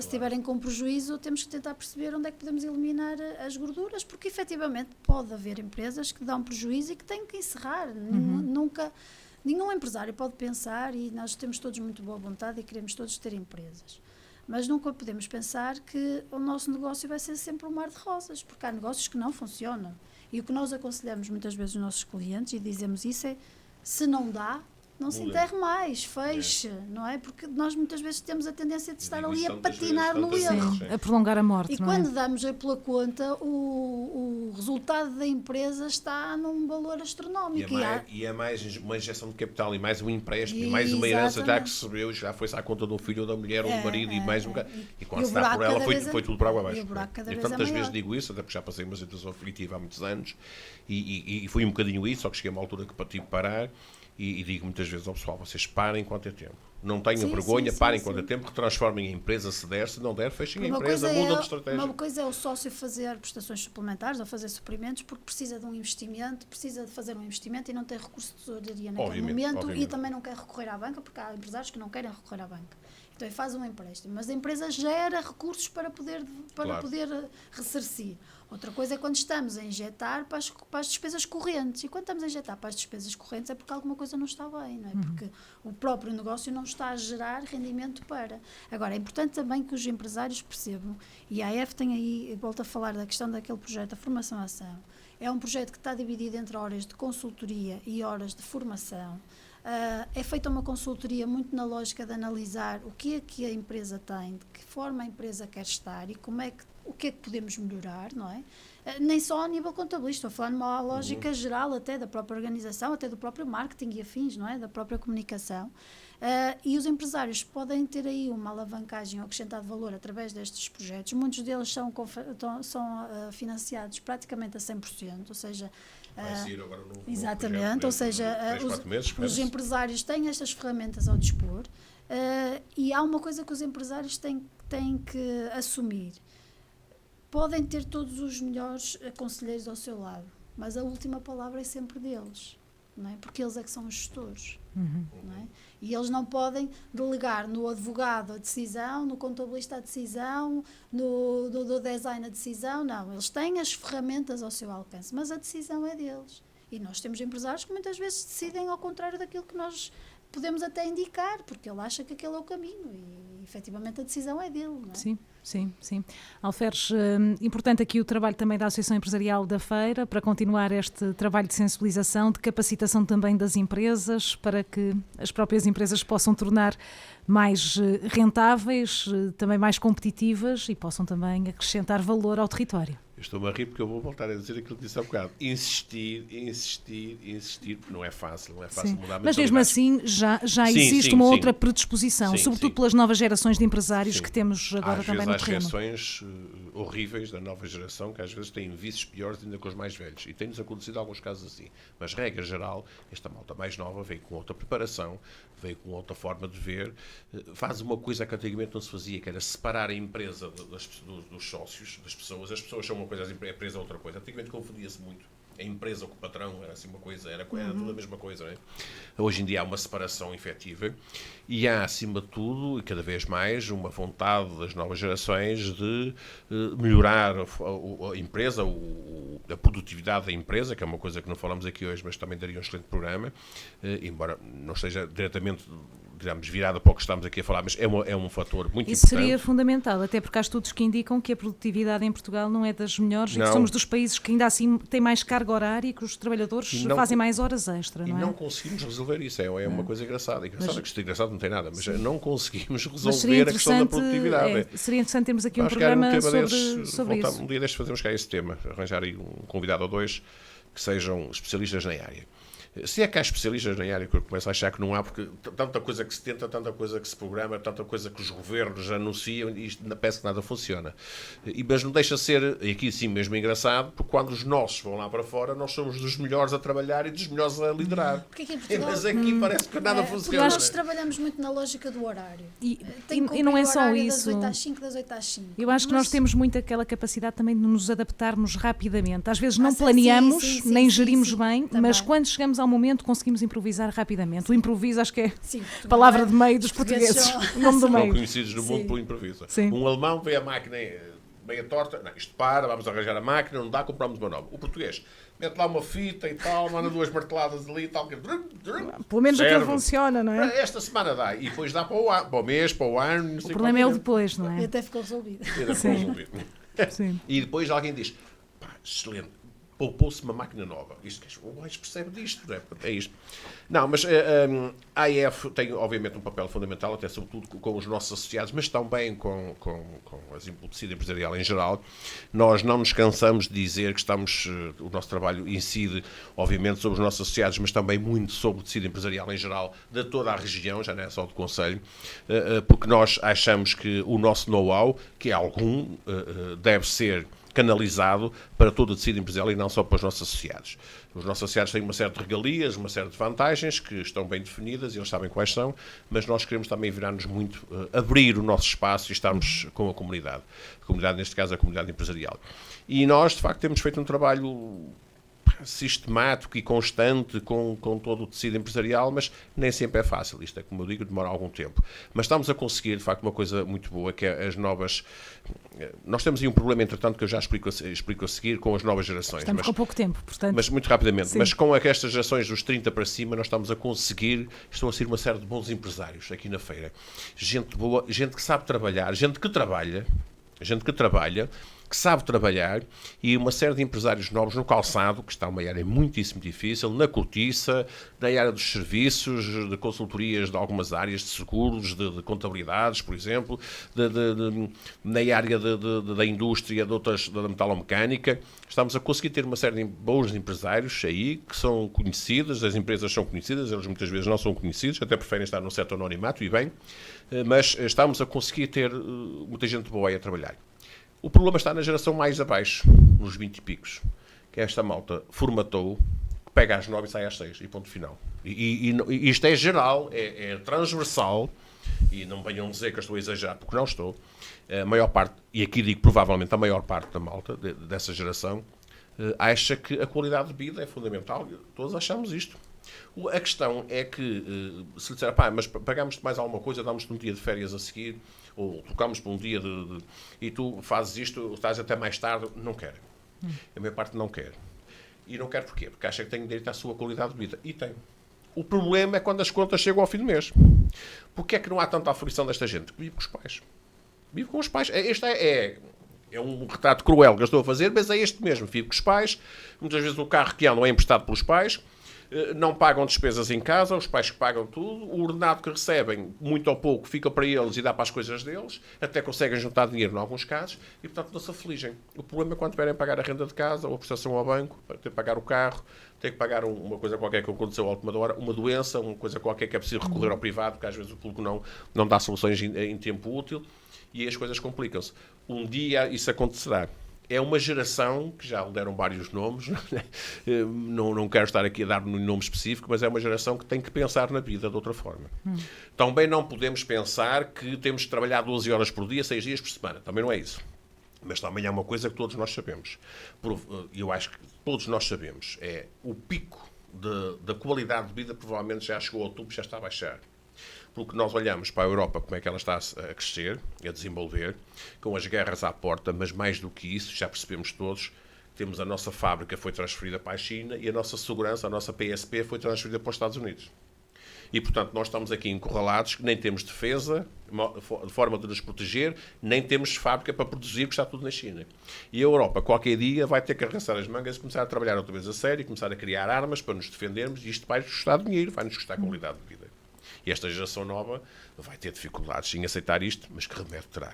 Se tiverem com prejuízo, temos que tentar perceber onde é que podemos eliminar as gorduras, porque efetivamente pode haver empresas que dão prejuízo e que têm que encerrar. Nenhum empresário pode pensar, e nós temos todos muito boa vontade e queremos todos ter empresas, mas nunca podemos pensar que o nosso negócio vai ser sempre um mar de rosas, porque há negócios que não funcionam. E o que nós aconselhamos muitas vezes os nossos clientes, e dizemos isso, é: se não dá, não se enterre mais, feche, não é? Porque nós muitas vezes temos a tendência de estar ali a patinar no erro. A prolongar a morte, e quando damos pela conta, o resultado da empresa está num valor astronómico. E é mais uma injeção de capital e mais um empréstimo, e mais uma herança já que se recebeu, já foi-se à conta de um filho ou da mulher ou do marido e mais um bocado. E quando se dá por ela, foi tudo para água abaixo. E tantas vezes digo isso, até porque já passei uma situação aflitiva há muitos anos e foi um bocadinho isso, só que cheguei a uma altura que tive que parar. E digo muitas vezes ao pessoal, vocês parem enquanto é tempo. Não tenham vergonha, parem enquanto é tempo, retransformem a empresa se der, se não der, fechem a empresa, mudam de estratégia. Uma coisa é o sócio fazer prestações suplementares ou fazer suprimentos porque precisa de um investimento, precisa de fazer um investimento e não tem recurso de tesouraria naquele momento e também não quer recorrer à banca, porque há empresários que não querem recorrer à banca. Então ele faz um empréstimo, mas a empresa gera recursos para poder ressarcir. Outra coisa é quando estamos a injetar para as despesas correntes. E quando estamos a injetar para as despesas correntes é porque alguma coisa não está bem, não é? Porque o próprio negócio não está a gerar rendimento para. Agora, é importante também que os empresários percebam, e a AF tem aí, volto a falar da questão daquele projeto, a formação-ação. É um projeto que está dividido entre horas de consultoria e horas de formação. É feita uma consultoria muito na lógica de analisar o que é que a empresa tem, de que forma a empresa quer estar e como é que o que é que podemos melhorar, não é? Nem só a nível contabilístico, estou a falar numa lógica geral até da própria organização, até do próprio marketing e afins, não é? Da própria comunicação. E os empresários podem ter aí uma alavancagem ou acrescentado valor através destes projetos. Muitos deles são financiados praticamente a 100%, ou seja... Vai sair agora no exatamente, projeto, ou seja, 3-4 meses, os empresários têm estas ferramentas ao dispor, e há uma coisa que os empresários têm que assumir. Podem ter todos os melhores conselheiros ao seu lado, mas a última palavra é sempre deles, não é? Porque eles é que são os gestores. Não é? E eles não podem delegar no advogado a decisão, no contabilista a decisão, no design a decisão, não. Eles têm as ferramentas ao seu alcance, mas a decisão é deles. E nós temos empresários que muitas vezes decidem ao contrário daquilo que nós podemos até indicar, porque ele acha que aquele é o caminho e efetivamente a decisão é dele, não é? Sim. Sim. Alferes, importante aqui o trabalho também da Associação Empresarial da Feira, para continuar este trabalho de sensibilização, de capacitação também das empresas, para que as próprias empresas possam tornar mais rentáveis, também mais competitivas e possam também acrescentar valor ao território. Estou-me a rir porque eu vou voltar a dizer aquilo que disse há bocado. Insistir, porque não é fácil mudar. Mas mesmo assim já existe uma outra predisposição, sobretudo pelas novas gerações de empresários que temos agora também no terreno. Há gerações horríveis da nova geração que às vezes têm vícios piores ainda que os mais velhos. E tem-nos acontecido alguns casos assim. Mas, regra geral, esta malta mais nova veio com outra preparação, veio com outra forma de ver, faz uma coisa que antigamente não se fazia, que era separar a empresa dos sócios, das pessoas. As pessoas são uma coisa, a empresa é outra coisa. Antigamente confundia-se muito. A empresa com o patrão era assim uma coisa, era tudo a mesma coisa, não é? Hoje em dia há uma separação efetiva e há, acima de tudo, e cada vez mais, uma vontade das novas gerações de melhorar a empresa, a produtividade da empresa, que é uma coisa que não falamos aqui hoje, mas também daria um excelente programa, embora não esteja diretamente, digamos, virada para o que estamos aqui a falar, mas é um fator muito importante. Isso seria fundamental, até porque há estudos que indicam que a produtividade em Portugal não é das melhores e que somos dos países que ainda assim têm mais carga horária e que os trabalhadores fazem mais horas extra, não é? E não conseguimos resolver isso, é uma coisa engraçada. Que isto é engraçado, não tem nada, mas não conseguimos resolver a questão da produtividade. Seria interessante termos aqui um programa sobre isso. Um dia destes fazemos cá esse tema, arranjar aí um convidado ou dois que sejam especialistas na área. Se é que há especialistas na área, que eu começo a achar que não há, porque tanta coisa que se tenta, tanta coisa que se programa, tanta coisa que os governos anunciam e isto parece que nada funciona. Mas não deixa de ser, e aqui sim mesmo engraçado, porque quando os nossos vão lá para fora, nós somos dos melhores a trabalhar e dos melhores a liderar. Porque aqui em Portugal, mas aqui parece que nada funciona. Nós trabalhamos muito na lógica do horário. E não é só isso. Das 8 às 5, das 8 às 5. Eu acho que nós temos muito aquela capacidade também de nos adaptarmos rapidamente. Às vezes não planeamos, nem gerimos bem, mas quando chegamos ao momento conseguimos improvisar rapidamente. O improviso acho que é a palavra de meio dos portugueses. O nome do meio. São conhecidos no mundo pelo improviso. Sim. Um alemão vê a máquina meia torta, não, isto para, vamos arranjar a máquina, não dá, compramos uma nova. O português mete lá uma fita e tal, manda duas marteladas ali e tal. Pelo menos aquilo funciona, não é? Esta semana dá, e depois dá para o mês, para o ano. O problema é o depois, não é? E até ficou resolvido. Sim. E depois alguém diz, pá, excelente, poupou-se uma máquina nova. Isto o mais percebe disto, não é? É isto. Não, mas a AEF tem, obviamente, um papel fundamental, até sobretudo com os nossos associados, mas também com o tecido empresarial em geral. Nós não nos cansamos de dizer que o nosso trabalho incide, obviamente, sobre os nossos associados, mas também muito sobre o tecido empresarial em geral, de toda a região, já não é só do Conselho, porque nós achamos que o nosso know-how, que é algum, deve ser canalizado para todo o tecido empresarial e não só para os nossos associados. Os nossos associados têm uma série de regalias, uma série de vantagens que estão bem definidas e eles sabem quais são, mas nós queremos também virar-nos muito, abrir o nosso espaço e estarmos com a comunidade. A comunidade, neste caso, a comunidade empresarial. E nós, de facto, temos feito um trabalho sistemático e constante com todo o tecido empresarial, mas nem sempre é fácil. Isto é, como eu digo, demora algum tempo. Mas estamos a conseguir, de facto, uma coisa muito boa, que é as novas... Nós temos aí um problema, entretanto, que eu já explico a seguir, com as novas gerações. Estamos com pouco tempo, portanto... Mas muito rapidamente. Sim. Mas com estas gerações dos 30 para cima, nós estamos a conseguir... Estão a ser uma série de bons empresários aqui na feira. Gente boa, gente que sabe trabalhar, gente que trabalha, que sabe trabalhar, e uma série de empresários novos no calçado, que está uma área muitíssimo difícil, na cortiça, na área dos serviços, de consultorias de algumas áreas, de seguros, de contabilidades, por exemplo, na área da indústria, de outras, da metalomecânica. Estamos a conseguir ter uma série de bons empresários aí, que são conhecidos, as empresas são conhecidas, eles muitas vezes não são conhecidos, até preferem estar no setor anonimato, e bem, mas estamos a conseguir ter muita gente boa aí a trabalhar. O problema está na geração mais abaixo, nos 20 e picos, que esta malta formatou, que pega às 9 e sai às 6, e ponto final. E isto é geral, é transversal, e não venham dizer que eu estou a exagerar, porque não estou. A maior parte, e aqui digo provavelmente a maior parte da malta dessa geração, acha que a qualidade de vida é fundamental. Todos achamos isto. A questão é que, se lhe disser, mas pagamos-te mais alguma coisa, damos-te um dia de férias a seguir, ou trocamos por um dia e tu fazes isto, estás até mais tarde, não quer. A maior parte não quer. E não quer porquê? Porque acha que tem direito à sua qualidade de vida. E tem. O problema é quando as contas chegam ao fim do mês. Porquê é que não há tanta aflição desta gente? Vive com os pais. Vive com os pais. Este é um retrato cruel que eu estou a fazer, mas é este mesmo. Vive com os pais. Muitas vezes o carro que andam é emprestado pelos pais. Não pagam despesas em casa, os pais que pagam tudo, o ordenado que recebem, muito ou pouco, fica para eles e dá para as coisas deles, até conseguem juntar dinheiro em alguns casos, e portanto não se afligem. O problema é quando tiverem a pagar a renda de casa, ou a prestação ao banco, ter que pagar o carro, ter que pagar uma coisa qualquer que aconteceu à última hora, uma doença, uma coisa qualquer que é preciso recorrer ao privado, porque às vezes o público não dá soluções em tempo útil, e aí as coisas complicam-se. Um dia isso acontecerá. É uma geração, que já lhe deram vários nomes, não quero estar aqui a dar um nome específico, mas é uma geração que tem que pensar na vida de outra forma. Também não podemos pensar que temos que trabalhar 12 horas por dia, 6 dias por semana. Também não é isso. Mas também há uma coisa que todos nós sabemos. Eu acho que todos nós sabemos. É o pico da qualidade de vida provavelmente já chegou ao topo, já está a baixar. Porque nós olhamos para a Europa, como é que ela está a crescer, a desenvolver, com as guerras à porta, mas mais do que isso, já percebemos todos, temos a nossa fábrica foi transferida para a China e a nossa segurança, a nossa PSP, foi transferida para os Estados Unidos. E, portanto, nós estamos aqui encurralados, nem temos defesa, de forma de nos proteger, nem temos fábrica para produzir, porque está tudo na China. E a Europa, qualquer dia, vai ter que arregaçar as mangas e começar a trabalhar outra vez a sério, começar a criar armas para nos defendermos, e isto vai nos custar dinheiro, vai nos custar qualidade de vida. E esta geração nova vai ter dificuldades em aceitar isto, mas que remédio terá?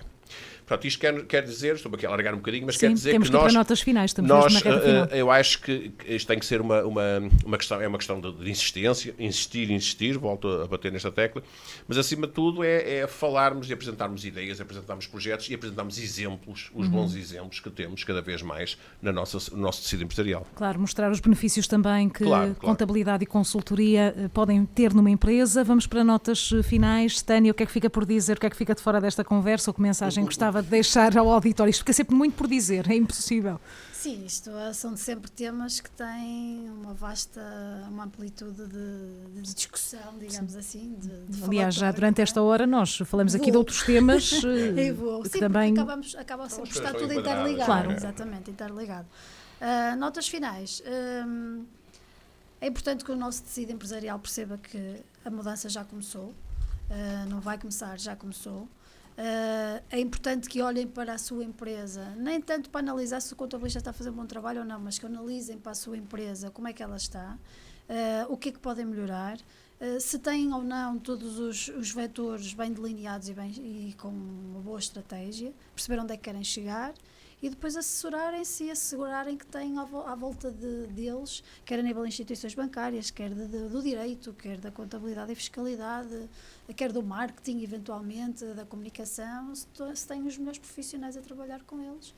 Portanto, isto quer dizer, estou aqui a alargar um bocadinho, mas Sim, quer dizer temos que nós... notas finais, estamos mesmo na reta final. Eu acho que isto tem que ser uma questão, é uma questão de insistência, insistir, volto a bater nesta tecla, mas acima de tudo é falarmos e apresentarmos ideias, apresentarmos projetos e apresentarmos exemplos, os bons exemplos que temos cada vez mais no nosso tecido empresarial. Claro, mostrar os benefícios também que Claro. contabilidade e consultoria podem ter numa empresa. Vamos para notas finais. Tânia, o que é que fica por dizer, o que é que fica de fora desta conversa, ou que mensagem gostava de deixar ao auditório? Isto fica sempre muito por dizer, é impossível. Sim, isto são sempre temas que têm uma amplitude de discussão, digamos assim. De Aliás, já falatório, durante não é? esta hora nós falamos aqui de outros temas E vou. que Sim, também... acaba sempre por coisas estar estão tudo enquadradas, interligado. claro. Exatamente, interligado. Notas finais. É importante que o nosso tecido empresarial perceba que a mudança já começou, não vai começar, já começou. É importante que olhem para a sua empresa, nem tanto para analisar se o contabilista está a fazer um bom trabalho ou não, mas que analisem para a sua empresa como é que ela está, o que é que podem melhorar, se têm ou não todos os vetores bem delineados e com uma boa estratégia, perceber onde é que querem chegar e depois assessorarem-se e assegurarem que têm à volta deles, quer a nível de instituições bancárias, quer do direito, quer da contabilidade e fiscalidade, quer do marketing, eventualmente, da comunicação, se têm os melhores profissionais a trabalhar com eles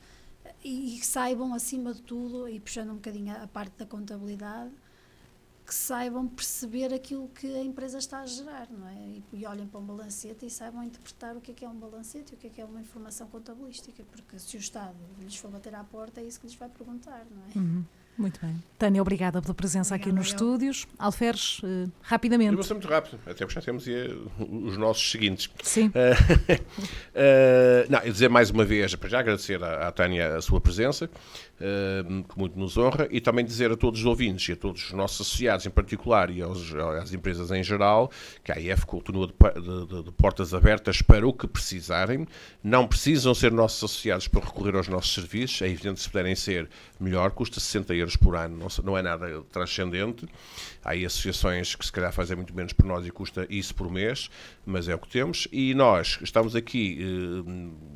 e que saibam, acima de tudo, e puxando um bocadinho a parte da contabilidade, que saibam perceber aquilo que a empresa está a gerar, não é? E olhem para um balancete e saibam interpretar o que é um balancete e o que é uma informação contabilística, porque se o Estado lhes for bater à porta é isso que lhes vai perguntar, não é? Muito bem. Tânia, obrigada pela presença aqui nos estúdios. Alferes, rapidamente. Eu vou ser muito rápido, até porque já temos os nossos seguintes. Sim. Eu dizer mais uma vez, para já agradecer à Tânia a sua presença, que muito nos honra, e também dizer a todos os ouvintes e a todos os nossos associados em particular e às empresas em geral, que a AEF continua de portas abertas para o que precisarem. Não precisam ser nossos associados para recorrer aos nossos serviços. É evidente que se puderem ser melhor, custa 60 euros por ano, não é nada transcendente. Há aí associações que se calhar fazem muito menos por nós e custa isso por mês, mas é o que temos. E nós estamos aqui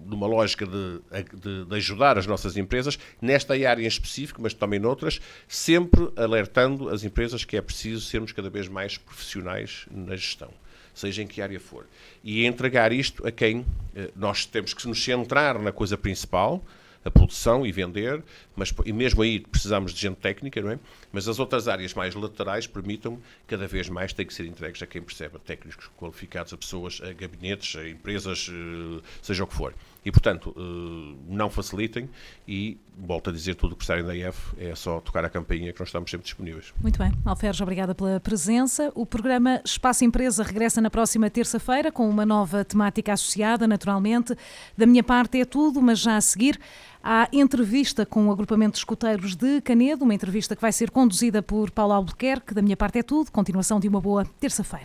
numa lógica de ajudar as nossas empresas, nesta área em específico, mas também noutras, sempre alertando as empresas que é preciso sermos cada vez mais profissionais na gestão, seja em que área for. E entregar isto a quem nós temos que nos centrar na coisa principal, a produção e vender, e mesmo aí precisamos de gente técnica, não é? Mas as outras áreas mais laterais permitam cada vez mais ter que ser entregues a quem percebe, a técnicos qualificados, a pessoas, a gabinetes, a empresas, seja o que for. E, portanto, não facilitem e, volto a dizer, tudo o que precisarem da AEF é só tocar a campainha que nós estamos sempre disponíveis. Muito bem. Alferes, obrigada pela presença. O programa Espaço Empresa regressa na próxima terça-feira com uma nova temática associada, naturalmente. Da minha parte é tudo, mas já a seguir há entrevista com o agrupamento de escuteiros de Canedo, uma entrevista que vai ser conduzida por Paulo Albuquerque. Da minha parte é tudo. Continuação de uma boa terça-feira.